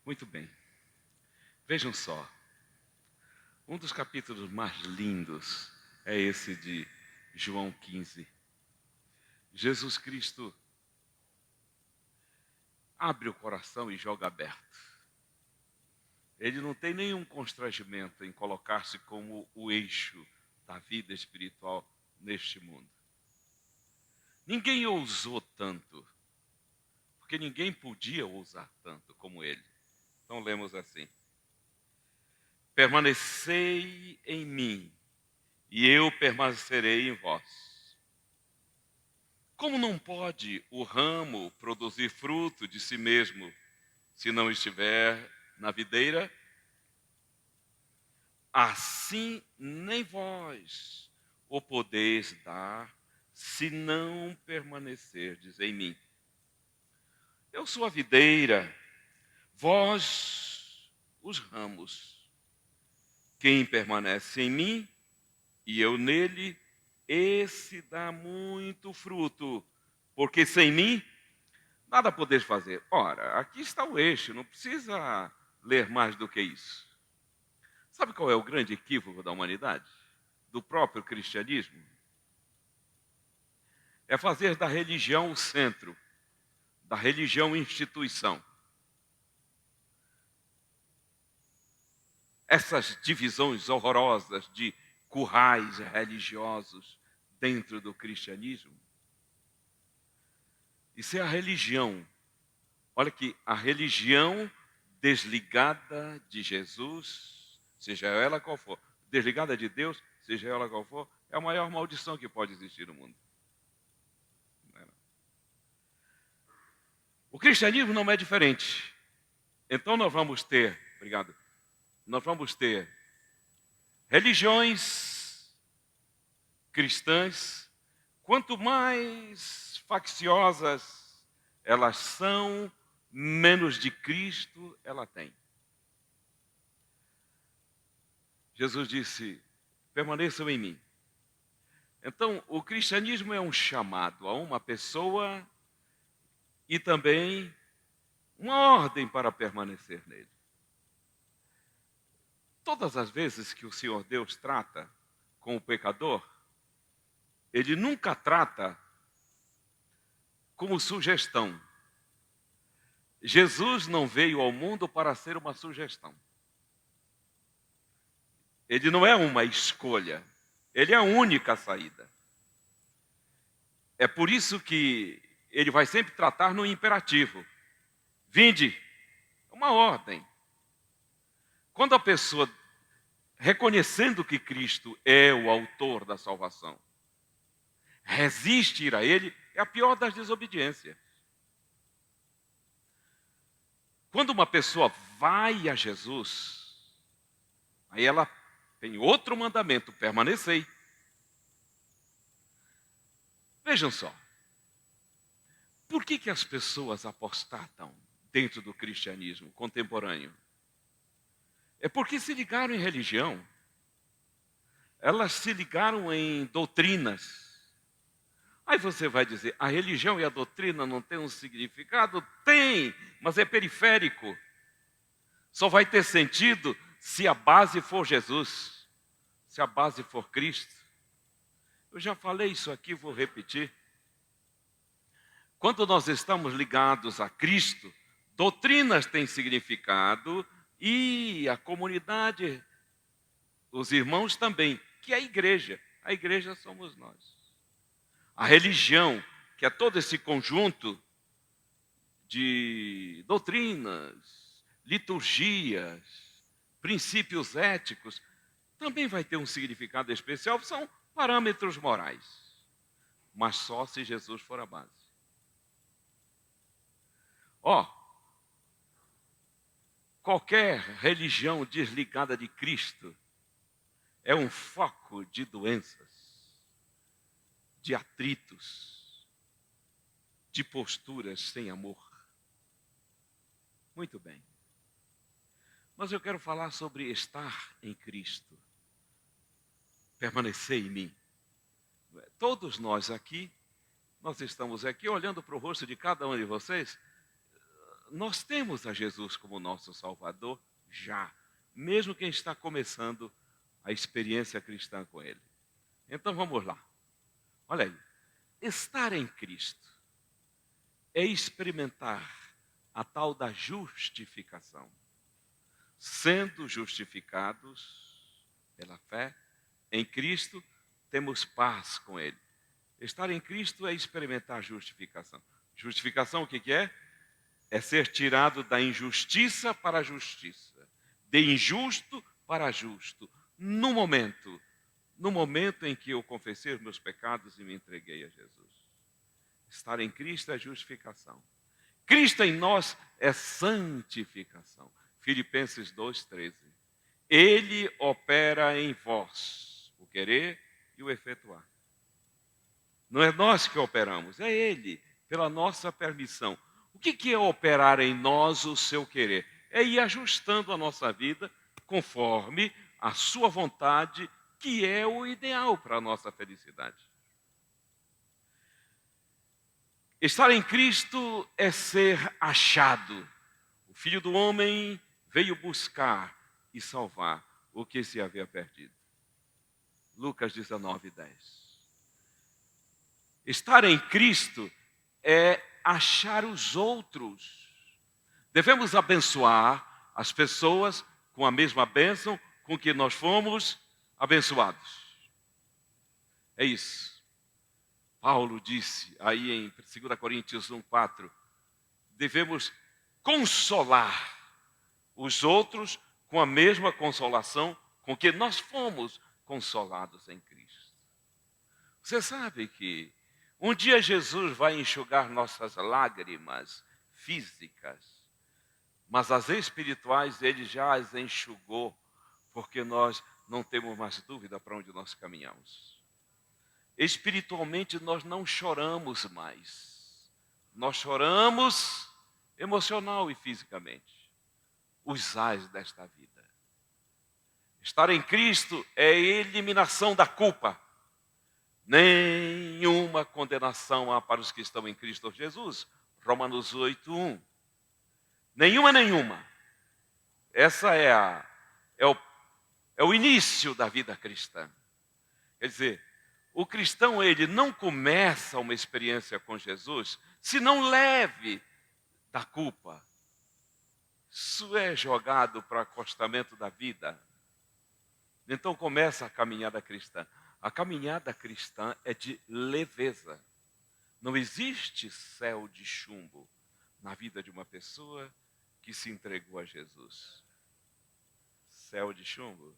Muito bem. Vejam só, um dos capítulos mais lindos é esse de João 15. Jesus Cristo abre o coração e joga aberto. Ele não tem nenhum constrangimento em colocar-se como o eixo da vida espiritual neste mundo. Ninguém ousou tanto, porque ninguém podia ousar tanto como ele. Então lemos assim: permanecei em mim, e eu permanecerei em vós. Como não pode o ramo produzir fruto de si mesmo, se não estiver na videira? Assim nem vós o podeis dar, se não permanecerdes em mim. Eu sou a videira, vós os ramos. Quem permanece em mim e eu nele, esse dá muito fruto, porque sem mim nada podeis fazer. Ora, aqui está o eixo, não precisa ler mais do que isso. Sabe qual é o grande equívoco da humanidade? Do próprio cristianismo? É fazer da religião o centro, da religião instituição. Essas divisões horrorosas de currais religiosos dentro do cristianismo. Isso é a religião. Olha aqui, a religião desligada de Jesus, seja ela qual for, desligada de Deus, seja ela qual for, é a maior maldição que pode existir no mundo. O cristianismo não é diferente. Então nós vamos ter religiões cristãs, quanto mais facciosas elas são, menos de Cristo ela tem. Jesus disse: permaneçam em mim. Então, o cristianismo é um chamado a uma pessoa e também uma ordem para permanecer nele. Todas as vezes que o Senhor Deus trata com o pecador, ele nunca trata como sugestão. Jesus não veio ao mundo para ser uma sugestão. Ele não é uma escolha. Ele é a única saída. É por isso que ele vai sempre tratar no imperativo. Vinde, é uma ordem. Quando a pessoa, reconhecendo que Cristo é o autor da salvação, resiste a ele, é a pior das desobediências. Quando uma pessoa vai a Jesus, aí ela tem outro mandamento: permanecei. Vejam só, por que as pessoas apostatam dentro do cristianismo contemporâneo? É porque se ligaram em religião, elas se ligaram em doutrinas. Aí você vai dizer, a religião e a doutrina não têm um significado? Tem, mas é periférico. Só vai ter sentido se a base for Jesus, se a base for Cristo. Eu já falei isso aqui, vou repetir. Quando nós estamos ligados a Cristo, doutrinas têm significado e a comunidade, os irmãos também, que é a igreja. A igreja somos nós. A religião, que é todo esse conjunto de doutrinas, liturgias, princípios éticos, também vai ter um significado especial, são parâmetros morais. Mas só se Jesus for a base. Qualquer religião desligada de Cristo é um foco de doenças, de atritos, de posturas sem amor. Muito bem. Mas eu quero falar sobre estar em Cristo. Permanecer em mim. Todos nós aqui, nós estamos aqui olhando para o rosto de cada um de vocês. nós temos a Jesus como nosso Salvador já, mesmo quem está começando a experiência cristã com Ele. Então vamos lá. Olha aí. Estar em Cristo é experimentar a tal da justificação. Sendo justificados pela fé em Cristo, temos paz com Ele. Estar em Cristo é experimentar justificação. Justificação o que é? É ser tirado da injustiça para a justiça, de injusto para justo, no momento em que eu confessei os meus pecados e me entreguei a Jesus. Estar em Cristo é justificação. Cristo em nós é santificação. Filipenses 2,13. Ele opera em vós o querer e o efetuar. Não é nós que operamos, é Ele, pela nossa permissão. O que é operar em nós o seu querer? É ir ajustando a nossa vida conforme a sua vontade, que é o ideal para a nossa felicidade. Estar em Cristo é ser achado. O Filho do Homem veio buscar e salvar o que se havia perdido. Lucas 19:10. Estar em Cristo é achar os outros. Devemos abençoar as pessoas com a mesma bênção com que nós fomos abençoados. É isso. Paulo disse aí em 2 Coríntios 1:4, devemos consolar os outros com a mesma consolação com que nós fomos consolados em Cristo. Você sabe que um dia Jesus vai enxugar nossas lágrimas físicas, mas as espirituais Ele já as enxugou, porque nós não temos mais dúvida para onde nós caminhamos. Espiritualmente nós não choramos mais. Nós choramos emocional e fisicamente. Os ais desta vida. Estar em Cristo é a eliminação da culpa. Nenhuma condenação há para os que estão em Cristo Jesus. Romanos 8:1. Nenhuma. Essa é o início da vida cristã. Quer dizer, o cristão, ele não começa uma experiência com Jesus se não leve da culpa. Isso é jogado para o acostamento da vida. Então começa a caminhada cristã. A caminhada cristã é de leveza. Não existe céu de chumbo na vida de uma pessoa que se entregou a Jesus. Céu de chumbo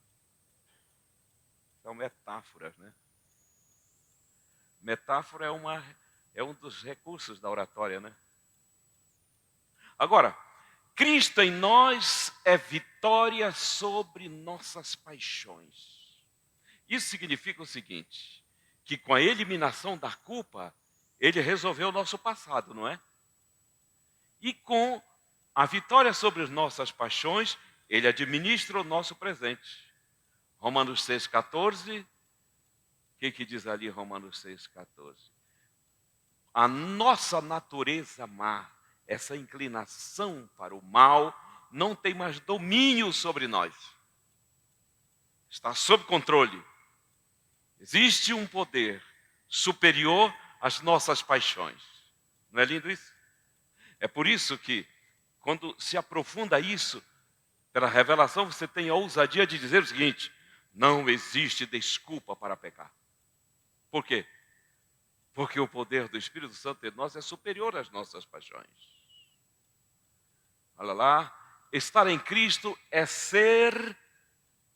são metáforas, né? Metáfora é um dos recursos da oratória, né? Agora, Cristo em nós é vitória sobre nossas paixões. Isso significa o seguinte, que com a eliminação da culpa, Ele resolveu o nosso passado, não é? E com a vitória sobre as nossas paixões, Ele administra o nosso presente. Romanos 6,14. O que diz ali Romanos 6,14? A nossa natureza má, essa inclinação para o mal, não tem mais domínio sobre nós. Está sob controle. Existe um poder superior às nossas paixões. Não é lindo isso? É por isso que, quando se aprofunda isso, pela revelação, você tem a ousadia de dizer o seguinte: não existe desculpa para pecar. Por quê? Porque o poder do Espírito Santo em nós é superior às nossas paixões. Olha lá, estar em Cristo é ser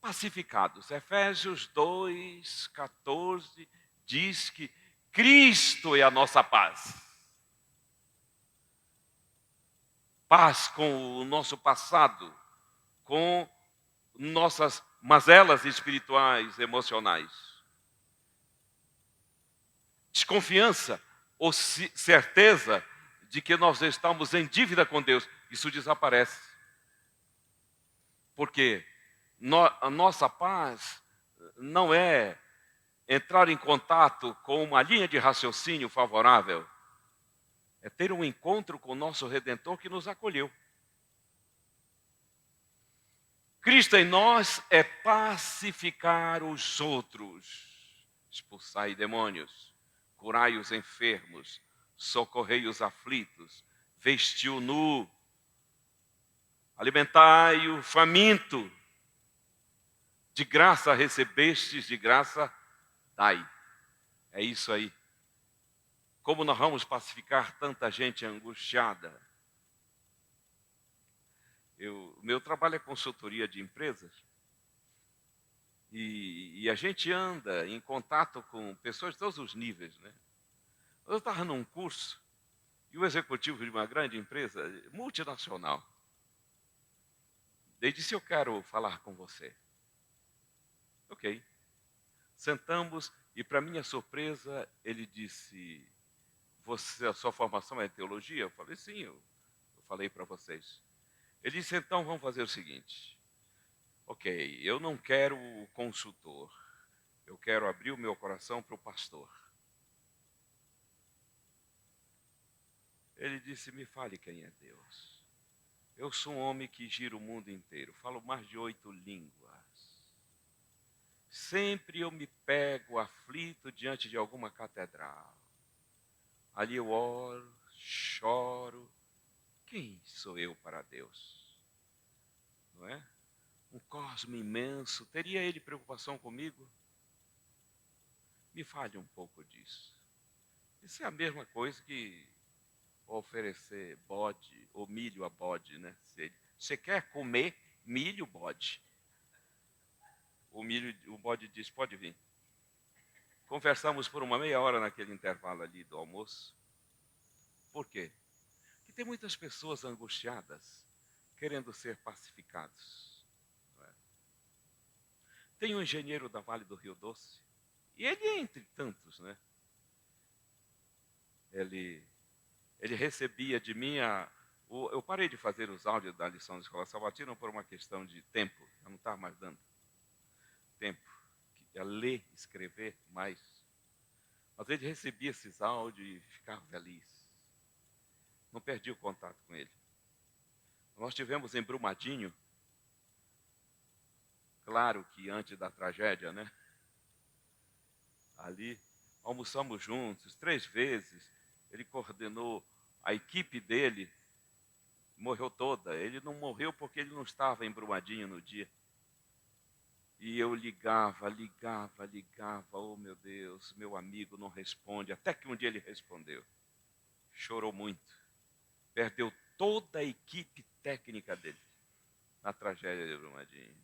pacificados. Efésios 2,14 diz que Cristo é a nossa paz. Paz com o nosso passado, com nossas mazelas espirituais, emocionais. Desconfiança ou certeza de que nós estamos em dívida com Deus, isso desaparece. Porque a nossa paz não é entrar em contato com uma linha de raciocínio favorável. É ter um encontro com o nosso Redentor que nos acolheu. Cristo em nós é pacificar os outros, expulsai demônios, curai os enfermos, socorrei os aflitos, vestiu nu, alimentai o faminto, de graça recebestes, de graça dai. É isso aí. Como nós vamos pacificar tanta gente angustiada? O meu trabalho é consultoria de empresas e a gente anda em contato com pessoas de todos os níveis, né? Eu estava num curso e o executivo de uma grande empresa multinacional, ele disse: eu quero falar com você. Ok. Sentamos e, para minha surpresa, ele disse: a sua formação é teologia? Eu falei: sim, eu falei para vocês. Ele disse: então vamos fazer o seguinte. Ok, eu não quero o consultor. Eu quero abrir o meu coração para o pastor. Ele disse: me fale quem é Deus. Eu sou um homem que gira o mundo inteiro. Falo mais de 8 línguas. Sempre eu me pego aflito diante de alguma catedral. Ali eu oro, choro. Quem sou eu para Deus? Não é? Um cosmo imenso. Teria ele preocupação comigo? Me fale um pouco disso. Isso é a mesma coisa que oferecer bode ou milho a bode, né? Você quer comer milho, bode? O bode diz: pode vir. Conversamos por uma meia hora naquele intervalo ali do almoço. Por quê? Porque tem muitas pessoas angustiadas, querendo ser pacificados. Não é? Tem um engenheiro da Vale do Rio Doce, e ele é entre tantos, né? Ele recebia de mim eu parei de fazer os áudios da lição da Escola Sabatina por uma questão de tempo. Eu não estava mais dando tempo a ler, escrever mais. Mas ele recebia esses áudios e ficava feliz. Não perdi o contato com ele. Nós tivemos em Brumadinho, claro que antes da tragédia, né? Ali, almoçamos juntos 3 vezes. Ele coordenou a equipe dele, morreu toda. Ele não morreu porque ele não estava em Brumadinho no dia. E eu ligava, oh meu Deus, meu amigo não responde. Até que um dia ele respondeu. Chorou muito. Perdeu toda a equipe técnica dele na tragédia de Brumadinho.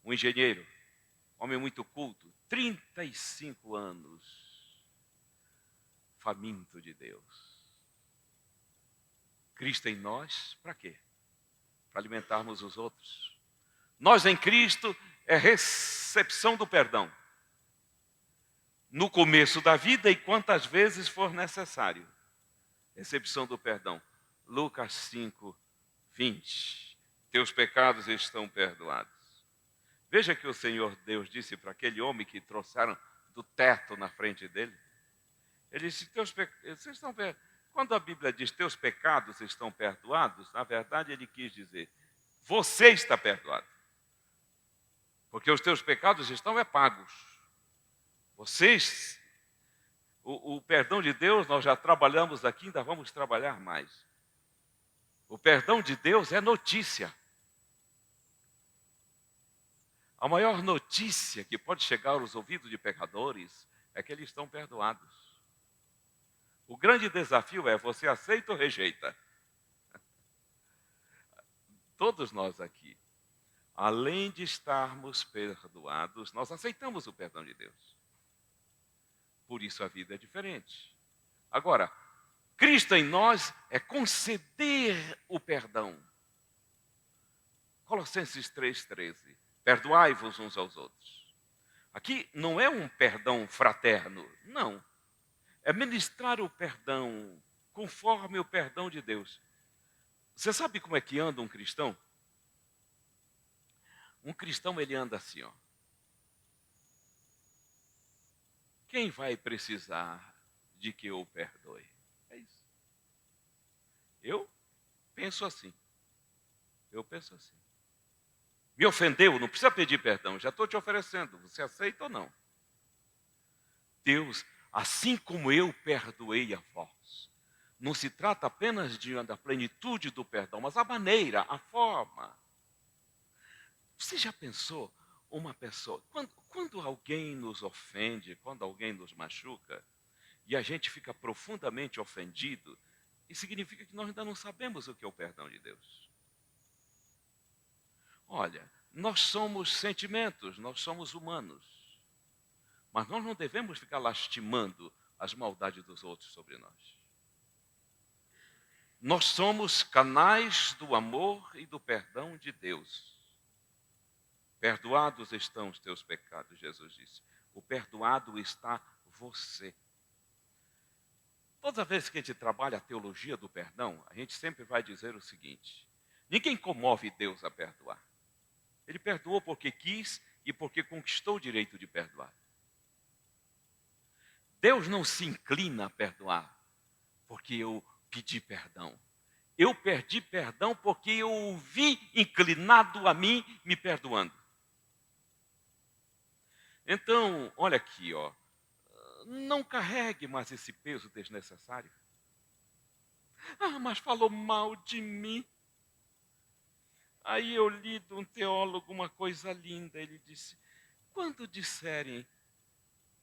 Um engenheiro, homem muito culto, 35 anos, faminto de Deus. Cristo em nós, para quê? Para alimentarmos os outros. Nós em Cristo é recepção do perdão. No começo da vida e quantas vezes for necessário. Recepção do perdão. Lucas 5, 20. Teus pecados estão perdoados. Veja que o Senhor Deus disse para aquele homem que trouxeram do teto na frente dele. Ele disse: vocês estão perdoados. Quando a Bíblia diz teus pecados estão perdoados, na verdade ele quis dizer, você está perdoado. Porque os teus pecados estão pagos. Vocês, o perdão de Deus, nós já trabalhamos aqui, ainda vamos trabalhar mais. O perdão de Deus é notícia. A maior notícia que pode chegar aos ouvidos de pecadores é que eles estão perdoados. O grande desafio é: você aceita ou rejeita? Todos nós aqui, além de estarmos perdoados, nós aceitamos o perdão de Deus. Por isso a vida é diferente. Agora, Cristo em nós é conceder o perdão. Colossenses 3,13. Perdoai-vos uns aos outros. Aqui não é um perdão fraterno, não. É ministrar o perdão conforme o perdão de Deus. Você sabe como é que anda um cristão? Um cristão, ele anda assim, ó. Quem vai precisar de que eu perdoe? É isso. Eu penso assim. Eu penso assim. Me ofendeu, não precisa pedir perdão, já estou te oferecendo, você aceita ou não? Deus, assim como eu perdoei a vós, não se trata apenas da plenitude do perdão, mas a maneira, a forma. Você já pensou uma pessoa, quando alguém nos ofende, quando alguém nos machuca, e a gente fica profundamente ofendido, isso significa que nós ainda não sabemos o que é o perdão de Deus. Olha, nós somos sentimentos, nós somos humanos. Mas nós não devemos ficar lastimando as maldades dos outros sobre nós. Nós somos canais do amor e do perdão de Deus. Perdoados estão os teus pecados, Jesus disse. O perdoado está você. Toda vez que a gente trabalha a teologia do perdão, a gente sempre vai dizer o seguinte: ninguém comove Deus a perdoar. Ele perdoou porque quis e porque conquistou o direito de perdoar. Deus não se inclina a perdoar porque eu pedi perdão. Eu pedi perdão porque eu o vi inclinado a mim, me perdoando. Então, olha aqui, ó, não carregue mais esse peso desnecessário. Ah, mas falou mal de mim. Aí eu li de um teólogo uma coisa linda, ele disse: quando disserem,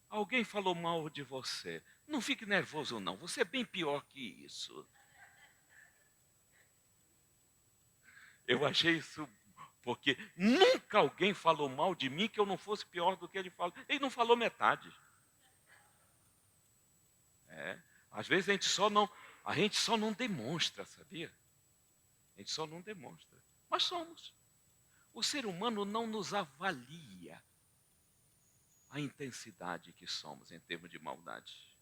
alguém falou mal de você, não fique nervoso não, você é bem pior que isso. Eu achei isso, porque nunca alguém falou mal de mim que eu não fosse pior do que ele falou. Ele não falou metade. Às vezes a gente só não demonstra, sabia? A gente só não demonstra. Mas somos. O ser humano não nos avalia a intensidade que somos em termos de maldade.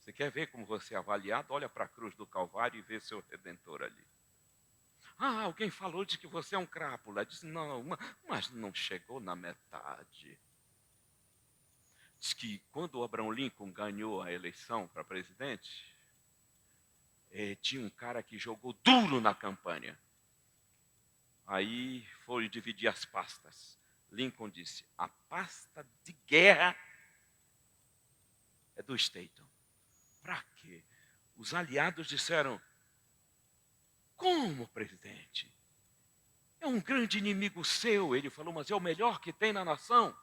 Você quer ver como você é avaliado? Olha para a cruz do Calvário e vê seu Redentor ali. Ah, alguém falou de que você é um crápula. Disse, não, mas não chegou na metade. Diz que quando o Abraham Lincoln ganhou a eleição para presidente, tinha um cara que jogou duro na campanha. Aí foi dividir as pastas. Lincoln disse, a pasta de guerra é do Staton. Para quê? Os aliados disseram, como, presidente? É um grande inimigo seu. Ele falou, mas é o melhor que tem na nação.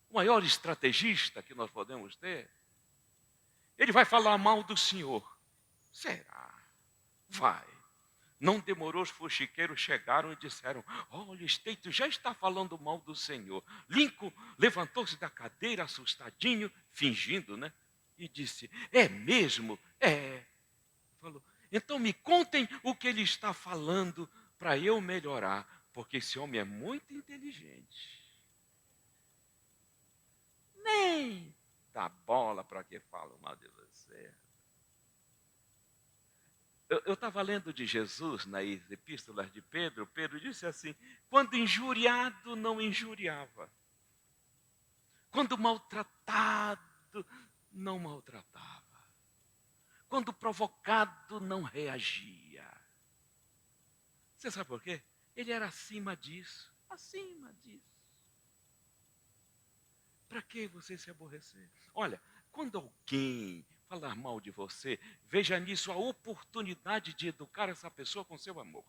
O maior estrategista que nós podemos ter. Ele vai falar mal do senhor. Será? Vai. Não demorou, os fuxiqueiros chegaram e disseram, olha, Staton já está falando mal do senhor. Lincoln levantou-se da cadeira, assustadinho, fingindo, né? E disse, é mesmo? É. Falou, então me contem o que ele está falando para eu melhorar, porque esse homem é muito inteligente. Nem dá bola para que falam mal de você. Eu estava lendo de Jesus nas epístolas de Pedro. Pedro disse assim, quando injuriado, não injuriava. Quando maltratado, não maltratava. Quando provocado, não reagia. Você sabe por quê? Ele era acima disso. Acima disso. Para que você se aborrecer? Olha, quando alguém falar mal de você, veja nisso a oportunidade de educar essa pessoa com seu amor.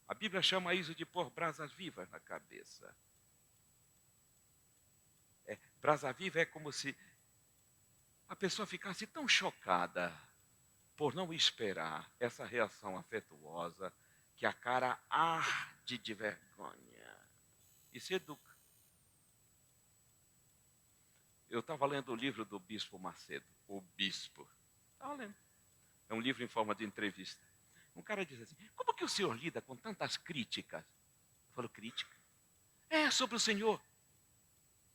A Bíblia chama isso de pôr brasas vivas na cabeça. Brasa viva é como se a pessoa ficasse tão chocada por não esperar essa reação afetuosa que a cara arde de vergonha e se educa. Eu estava lendo o livro do Bispo Macedo, O Bispo. Estava lendo. É um livro em forma de entrevista. Um cara diz assim, como que o senhor lida com tantas críticas? Eu falo, crítica? É, sobre o senhor.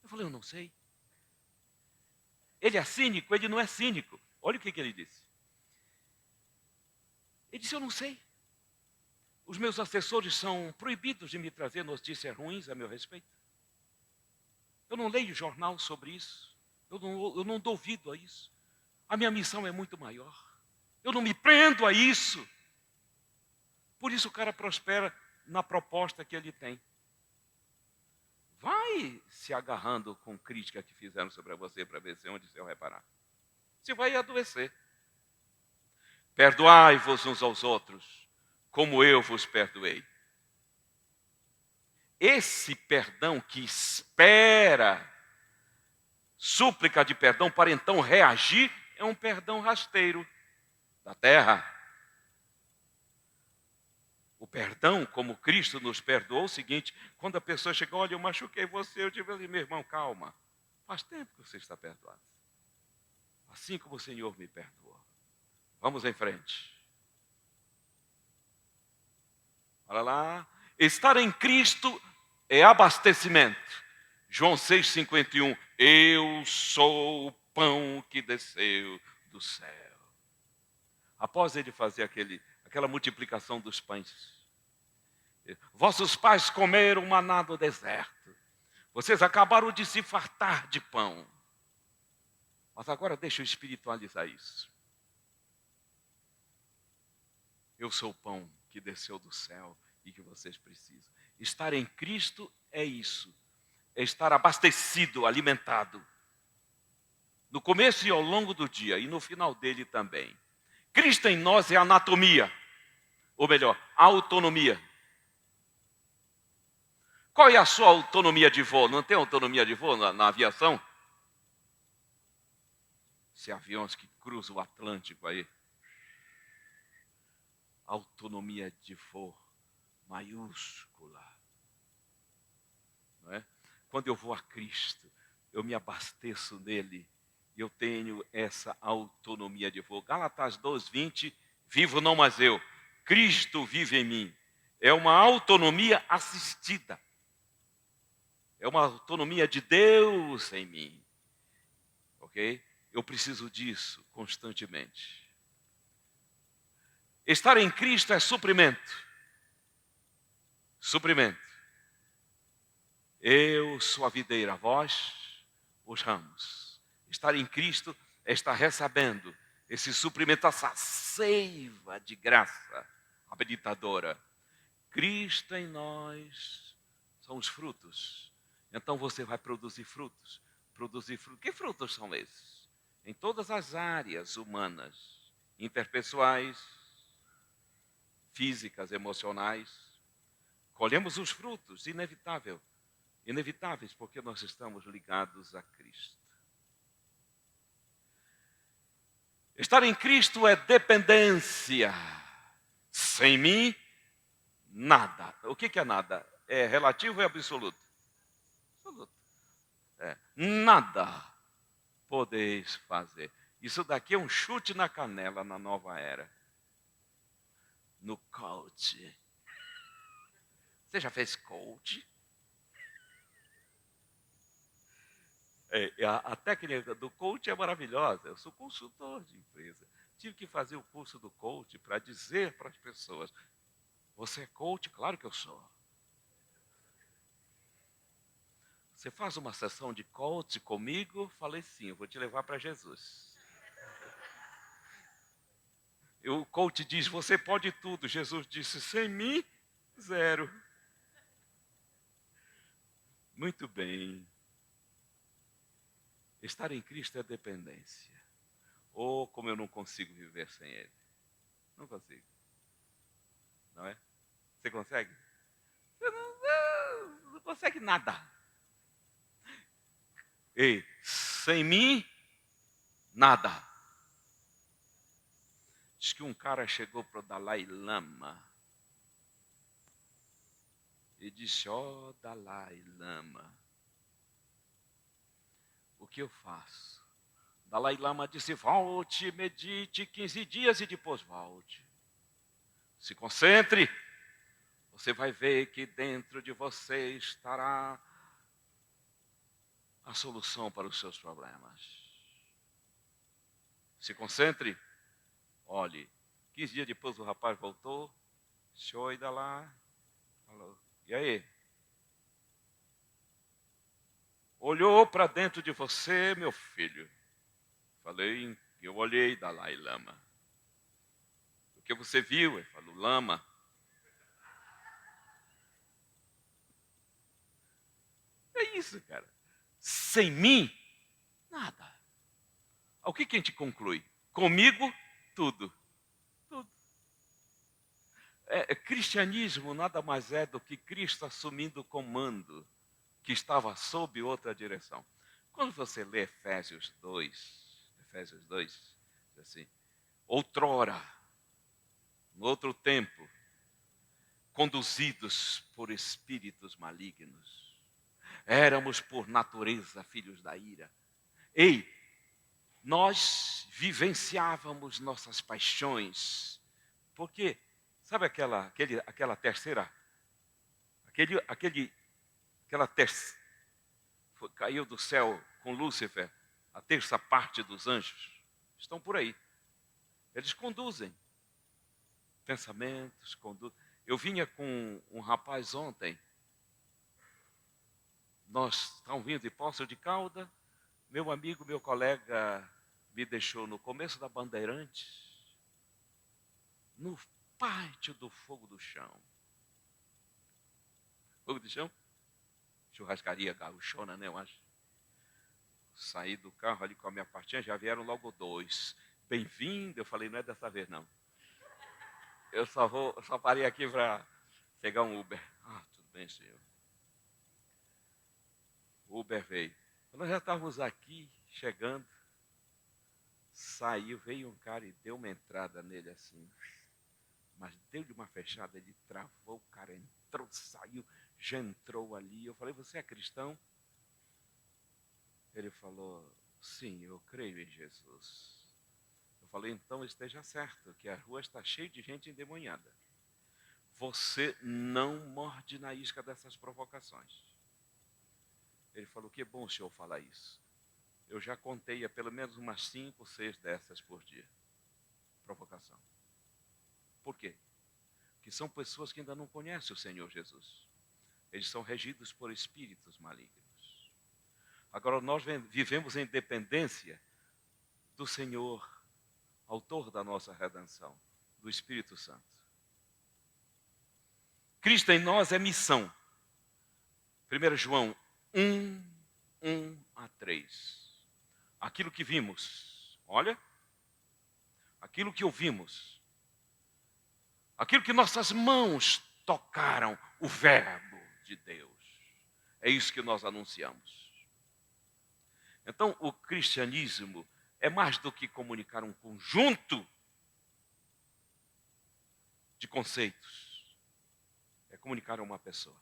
Eu falei, eu não sei. Ele é cínico? Ele não é cínico. Olha o que ele disse. Ele disse, eu não sei. Os meus assessores são proibidos de me trazer notícias ruins a meu respeito. Eu não leio jornal sobre isso. Eu não dou ouvido a isso. A minha missão é muito maior. Eu não me prendo a isso. Por isso o cara prospera na proposta que ele tem. Vai se agarrando com crítica que fizeram sobre você para ver se onde você vai reparar. Você vai adoecer. Perdoai-vos uns aos outros, como eu vos perdoei. Esse perdão que espera súplica de perdão para então reagir é um perdão rasteiro da terra. O perdão, como Cristo nos perdoou, é o seguinte: quando a pessoa chega, olha, eu machuquei você, eu digo assim, meu irmão, calma, faz tempo que você está perdoado. Assim como o Senhor me perdoou. Vamos em frente. Olha lá. Estar em Cristo é abastecimento. João 6,51. Eu sou o pão que desceu do céu. Após ele fazer aquela multiplicação dos pães. Vossos pais comeram maná no deserto. Vocês acabaram de se fartar de pão. Mas agora deixa eu espiritualizar isso. Eu sou o pão que desceu do céu e que vocês precisam. Estar em Cristo é isso. É estar abastecido, alimentado. No começo e ao longo do dia e no final dele também. Cristo em nós é anatomia. Ou melhor, autonomia. Qual é a sua autonomia de voo? Não tem autonomia de voo na aviação? Esses aviões que cruzam o Atlântico aí. Autonomia de voo maiúscula. Não é? Quando eu vou a Cristo, eu me abasteço nele. E eu tenho essa autonomia de voo. Gálatas 2:20, vivo não mais eu. Cristo vive em mim. É uma autonomia assistida. É uma autonomia de Deus em mim. Ok? Eu preciso disso constantemente. Estar em Cristo é suprimento. Suprimento. Eu sou a videira, vós os ramos. Estar em Cristo é estar recebendo esse suprimento, essa seiva de graça habilitadora. Cristo em nós são os frutos. Então você vai produzir frutos. Produzir frutos. Que frutos são esses? Em todas as áreas humanas, interpessoais, físicas, emocionais. Colhemos os frutos, inevitáveis, porque nós estamos ligados a Cristo. Estar em Cristo é dependência. Sem mim, nada. O que é nada? É relativo ou absoluto? Absoluto. Nada podeis fazer. Isso daqui é um chute na canela na nova era. No coach. Você já fez coach? A técnica do coach é maravilhosa. Eu sou consultor de empresa. Tive que fazer o curso do coach para dizer para as pessoas: você é coach? Claro que eu sou. Você faz uma sessão de coach comigo? Falei sim, eu vou te levar para Jesus. E o coach diz: você pode tudo. Jesus disse: sem mim, zero. Muito bem. Estar em Cristo é dependência. Ou como eu não consigo viver sem Ele. Não consigo. Não é? Você consegue? Você não consegue nada. Ei, sem mim, nada. Diz que um cara chegou para o Dalai Lama e disse: ó, Dalai Lama, o que eu faço? Dalai Lama disse: volte, medite 15 dias e depois volte. Se concentre, você vai ver que dentro de você estará a solução para os seus problemas. Se concentre, olhe. 15 dias depois o rapaz voltou, disse: oi, Dalai. Falou: e aí? Olhou para dentro de você, meu filho. Eu olhei, Dalai Lama. Porque você viu, ele falou, lama. É isso, cara. Sem mim, nada. O que a gente conclui? Comigo, tudo. Tudo. Cristianismo nada mais é do que Cristo assumindo o comando que estava sob outra direção. Quando você lê Efésios 2, diz assim, outrora, no outro tempo, conduzidos por espíritos malignos, éramos por natureza filhos da ira. Ei, nós vivenciávamos nossas paixões, porque, sabe aquela terceira, aquela terça, caiu do céu com Lúcifer, a terça parte dos anjos, estão por aí. Eles conduzem pensamentos, Eu vinha com um rapaz ontem, nós estávamos vindo de Poços de Calda, meu amigo, meu colega me deixou no começo da Bandeirantes, no pátio do Fogo do Chão. Fogo do Chão? Churrascaria gaúchona, né, eu acho. Saí do carro ali com a minha partinha, já vieram logo 2. Bem-vindo, eu falei, não é dessa vez não. Eu só parei aqui para pegar um Uber. Tudo bem, senhor. O Uber veio. Nós já estávamos aqui, chegando. Saiu, veio um cara e deu uma entrada nele assim. Mas deu-lhe uma fechada, ele travou, o cara entrou, saiu, já entrou ali. Eu falei, você é cristão? Ele falou, sim, eu creio em Jesus. Eu falei, então esteja certo, que a rua está cheia de gente endemoniada. Você não morde na isca dessas provocações. Ele falou, que bom o senhor falar isso. Eu já contei pelo menos umas 5, 6 dessas por dia. Provocação. Por quê? Porque são pessoas que ainda não conhecem o Senhor Jesus. Eles são regidos por espíritos malignos. Agora nós vivemos em dependência do Senhor, autor da nossa redenção, do Espírito Santo. Cristo em nós é missão. 1 João 1:1-3. Aquilo que vimos, olha, aquilo que ouvimos, aquilo que nossas mãos tocaram, o verbo de Deus. É isso que nós anunciamos. Então, o cristianismo é mais do que comunicar um conjunto de conceitos. É comunicar a uma pessoa.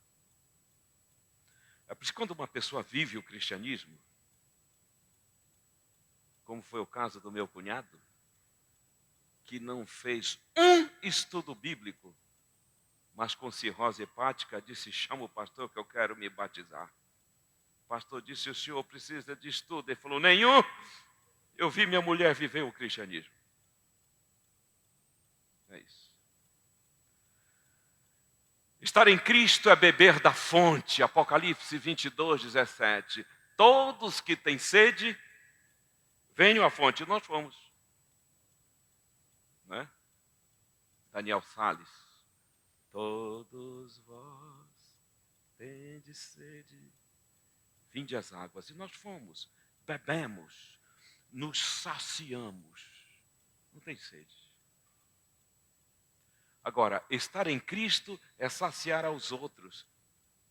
É por isso que quando uma pessoa vive o cristianismo, como foi o caso do meu cunhado, que não fez um estudo bíblico, mas com cirrose hepática, disse, chama o pastor que eu quero me batizar. O pastor disse, o senhor precisa de estudo. Ele falou, nenhum. Eu vi minha mulher viver o cristianismo. É isso. Estar em Cristo é beber da fonte. Apocalipse 22:17. Todos que têm sede, venham à fonte. Nós fomos. Né? Daniel Salles. Todos vós tendes sede, vinde às águas. E nós fomos, bebemos, nos saciamos. Não tem sede. Agora, estar em Cristo é saciar aos outros.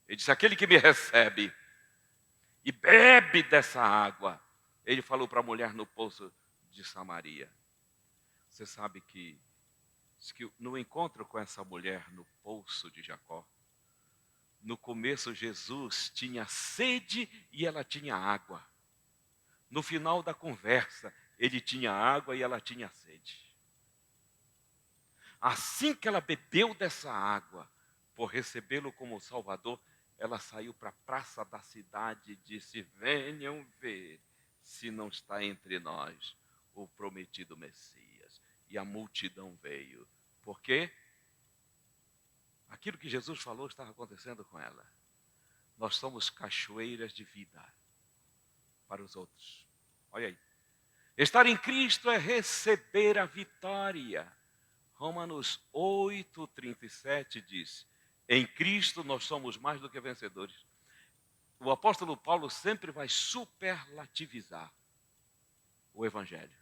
Ele disse, aquele que me recebe e bebe dessa água. Ele falou para a mulher no poço de Samaria. Você sabe que no encontro com essa mulher no poço de Jacó, no começo Jesus tinha sede e ela tinha água. No final da conversa, ele tinha água e ela tinha sede. Assim que ela bebeu dessa água, por recebê-lo como Salvador, ela saiu para a praça da cidade e disse, venham ver se não está entre nós o prometido Messias. E a multidão veio. Por quê? Aquilo que Jesus falou estava acontecendo com ela. Nós somos cachoeiras de vida para os outros. Olha aí. Estar em Cristo é receber a vitória. Romanos 8:37 diz: em Cristo nós somos mais do que vencedores. O apóstolo Paulo sempre vai superlativizar o Evangelho.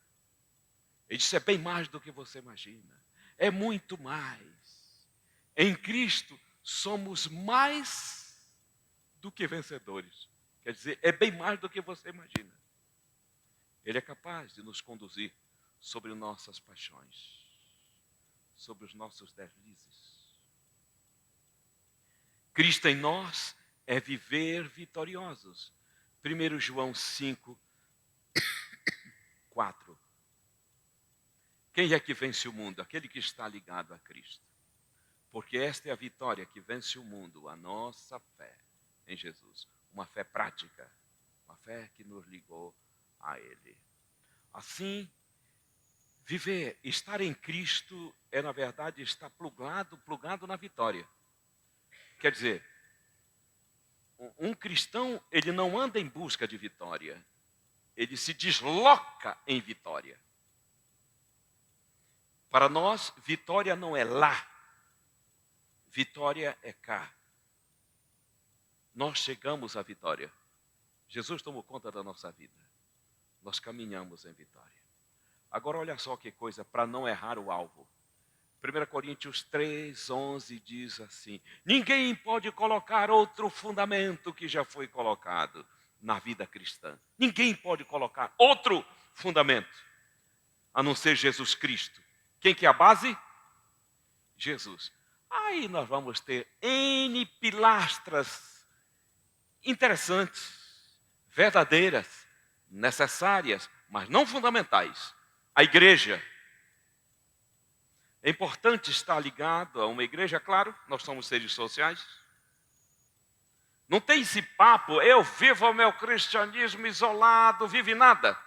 Ele disse: é bem mais do que você imagina. É muito mais. Em Cristo somos mais do que vencedores. Quer dizer, é bem mais do que você imagina. Ele é capaz de nos conduzir sobre nossas paixões, sobre os nossos deslizes. Cristo em nós é viver vitoriosos. 1 João 5, 4. Quem é que vence o mundo? Aquele que está ligado a Cristo. Porque esta é a vitória que vence o mundo, a nossa fé em Jesus. Uma fé prática, uma fé que nos ligou a Ele. Assim, viver, estar em Cristo é, na verdade, estar plugado na vitória. Quer dizer, um cristão, ele não anda em busca de vitória. Ele se desloca em vitória. Para nós, vitória não é lá. Vitória é cá. Nós chegamos à vitória. Jesus tomou conta da nossa vida. Nós caminhamos em vitória. Agora olha só que coisa, para não errar o alvo. 1 Coríntios 3:11 diz assim: ninguém pode colocar outro fundamento que já foi colocado na vida cristã. Ninguém pode colocar outro fundamento, a não ser Jesus Cristo. Quem que é a base? Jesus. Aí nós vamos ter N pilastras interessantes, verdadeiras, necessárias, mas não fundamentais. A igreja. É importante estar ligado a uma igreja, claro, nós somos seres sociais. Não tem esse papo, eu vivo o meu cristianismo isolado, vive nada.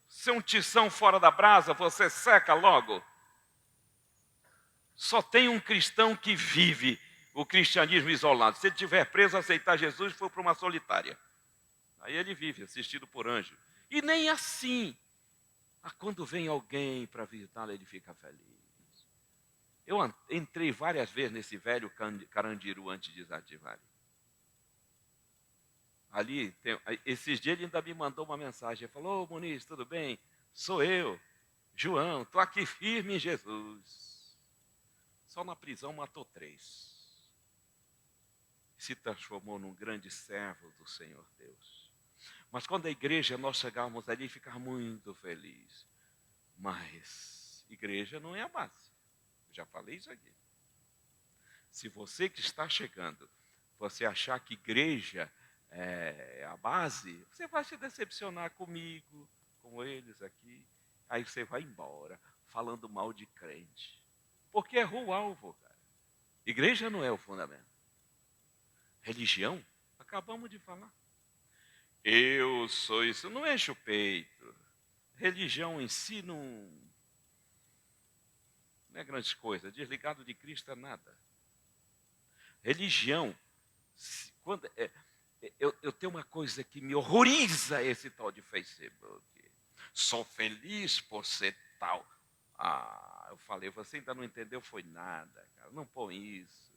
Se um tição fora da brasa, você seca logo. Só tem um cristão que vive o cristianismo isolado. Se ele estiver preso a aceitar Jesus, foi para uma solitária. Aí ele vive, assistido por anjo. E nem assim. Quando vem alguém para visitá-lo, ele fica feliz. Eu entrei várias vezes nesse velho Carandiru antes de Ativari. Ali, esses dias ele ainda me mandou uma mensagem. Ele falou: ô Muniz, tudo bem? Sou eu, João, estou aqui firme em Jesus. Só na prisão matou 3. Se transformou num grande servo do Senhor Deus. Mas quando a igreja, nós chegávamos ali e ficar muito felizes. Mas igreja não é a base. Já falei isso aqui. Se você que está chegando, você achar que igreja é a base, você vai se decepcionar comigo, com eles aqui. Aí você vai embora, falando mal de crente. Porque errou o alvo, cara. Igreja não é o fundamento. Religião, acabamos de falar. Eu sou isso, não enche o peito. Religião em si não é grande coisa. Desligado de Cristo é nada. Religião, quando eu tenho uma coisa que me horroriza, esse tal de Facebook. Sou feliz por ser tal. Eu falei, você ainda não entendeu, foi nada, cara. Não põe isso.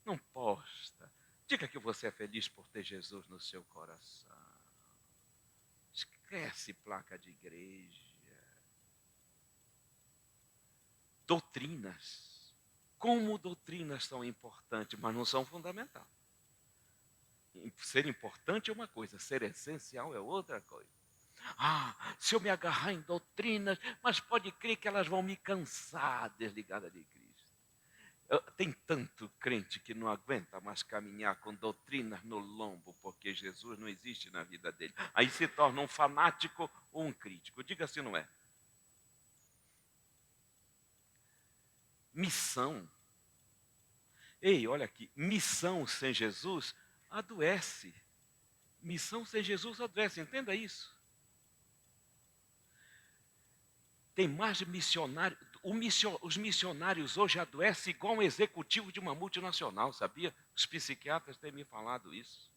Não posta. Diga que você é feliz por ter Jesus no seu coração. Esquece placa de igreja. Doutrinas. Como doutrinas são importantes, mas não são fundamentais. Ser importante é uma coisa, ser essencial é outra coisa. Se eu me agarrar em doutrinas, mas pode crer que elas vão me cansar desligada de Cristo. Tem tanto crente que não aguenta mais caminhar com doutrinas no lombo, porque Jesus não existe na vida dele. Aí se torna um fanático ou um crítico. Diga se não é. Missão. Ei, olha aqui, missão sem Jesus adoece. Missão sem Jesus adoece, entenda isso. Tem mais de missionário. Os missionários hoje adoecem igual um executivo de uma multinacional, sabia? Os psiquiatras têm me falado isso.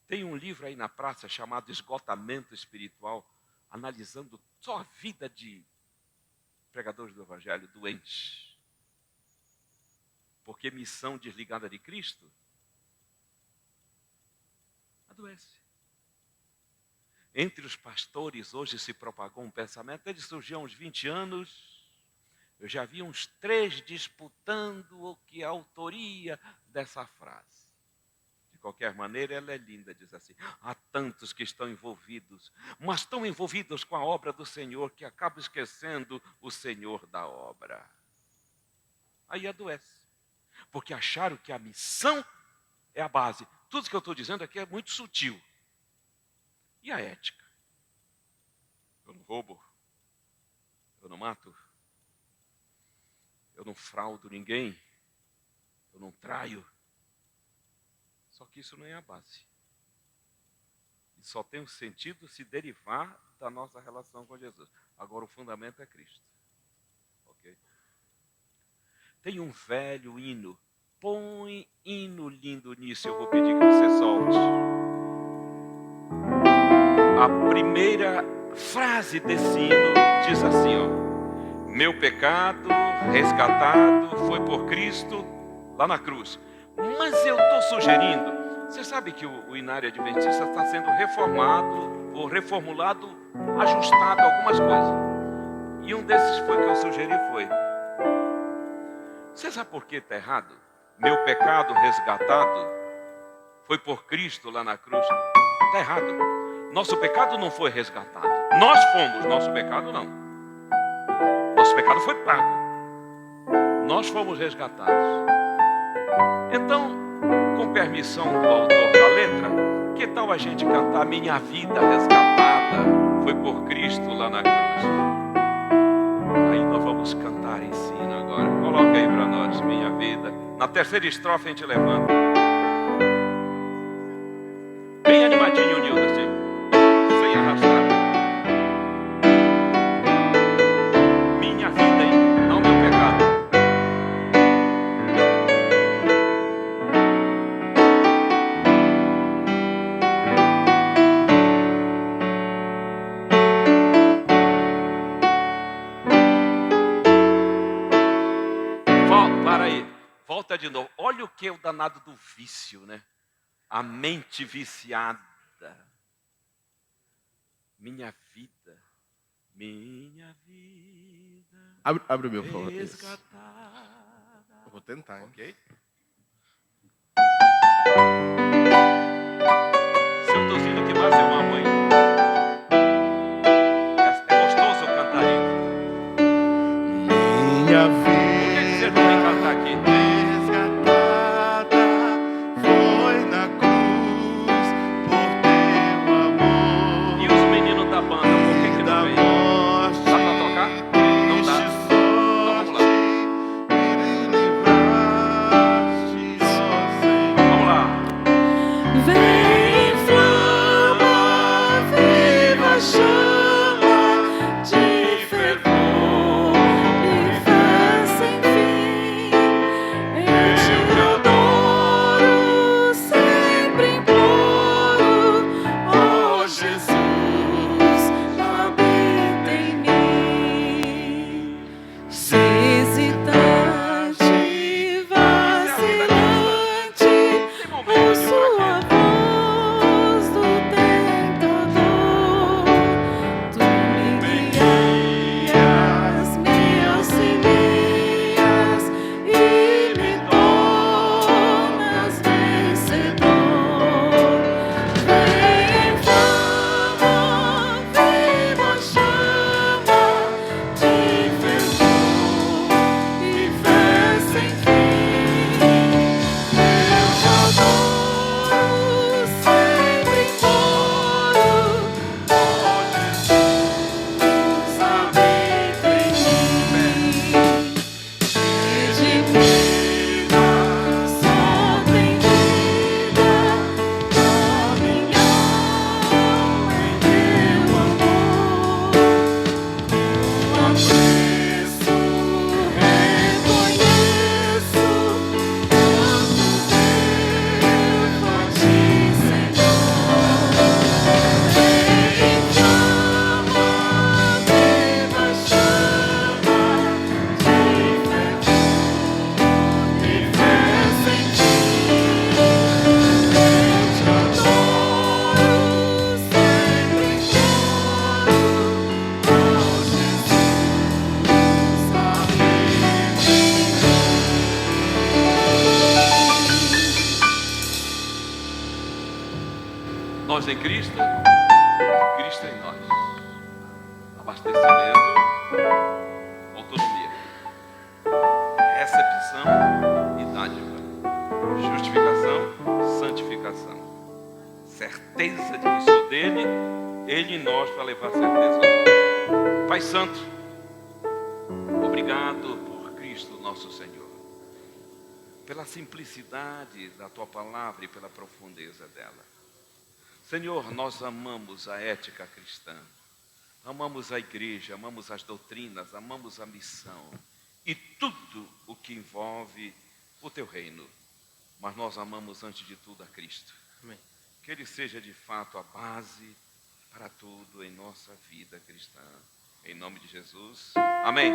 Tem um livro aí na praça chamado Esgotamento Espiritual, analisando só a vida de pregadores do Evangelho doentes. Porque missão desligada de Cristo adoece. Entre os pastores hoje se propagou um pensamento, ele surgiu há uns 20 anos, eu já vi uns 3 disputando o que é a autoria dessa frase. De qualquer maneira, ela é linda, diz assim: há tantos que estão envolvidos, mas estão envolvidos com a obra do Senhor, que acabam esquecendo o Senhor da obra. Aí adoece, porque acharam que a missão é a base. Tudo isso que eu estou dizendo aqui é muito sutil. E a ética? Eu não roubo, eu não mato, eu não fraudo ninguém, eu não traio. Só que isso não é a base. E só tem um sentido se derivar da nossa relação com Jesus. Agora o fundamento é Cristo. Ok? Tem um velho hino. Põe hino lindo nisso, eu vou pedir que você solte. A primeira frase desse hino diz assim, ó: meu pecado resgatado foi por Cristo lá na cruz. Mas eu estou sugerindo, você sabe que o Inário Adventista está sendo reformado, ou reformulado, ajustado algumas coisas. E um desses foi que eu sugeri foi: você sabe por que está errado? Meu pecado resgatado foi por Cristo lá na cruz. Está errado. Nosso pecado não foi resgatado. Nós fomos, nosso pecado não. Nosso pecado foi pago. Nós fomos resgatados. Então, com permissão do autor da letra, que tal a gente cantar Minha Vida Resgatada foi por Cristo lá na cruz? Aí nós vamos cantar em sino agora. Coloca aí para nós, Minha Vida. Na terceira estrofe a gente levanta. Bem animadinho, Nildo, assim, sem arrastar. Minha vida, hein? Não meu pecado. Para aí, volta de novo. Olha o que é o danado do vício, né? A mente viciada. Minha vida, minha vida. Abre o meu fone. Resgatada. Eu vou tentar, hein? Ok? Se eu tô sendo que mais é uma mãe. É gostoso eu cantar isso. Minha vida. Por que você não vem cantar aqui? Resgatada foi na cruz por teu amor. E os meninos da banda, por que não vem? Dá pra tocar? Não dá? Então vamos lá. Vamos lá. Vem, flama Nós em Cristo, Cristo em nós. Abastecimento, autonomia, recepção e dádiva, justificação, santificação, certeza de que sou dele, ele em nós para levar certeza aos outros. Pai Santo, obrigado por Cristo nosso Senhor, pela simplicidade da tua palavra e pela profundeza dela. Senhor, nós amamos a ética cristã, amamos a igreja, amamos as doutrinas, amamos a missão e tudo o que envolve o teu reino. Mas nós amamos antes de tudo a Cristo. Amém. Que Ele seja de fato a base para tudo em nossa vida cristã. Em nome de Jesus. Amém.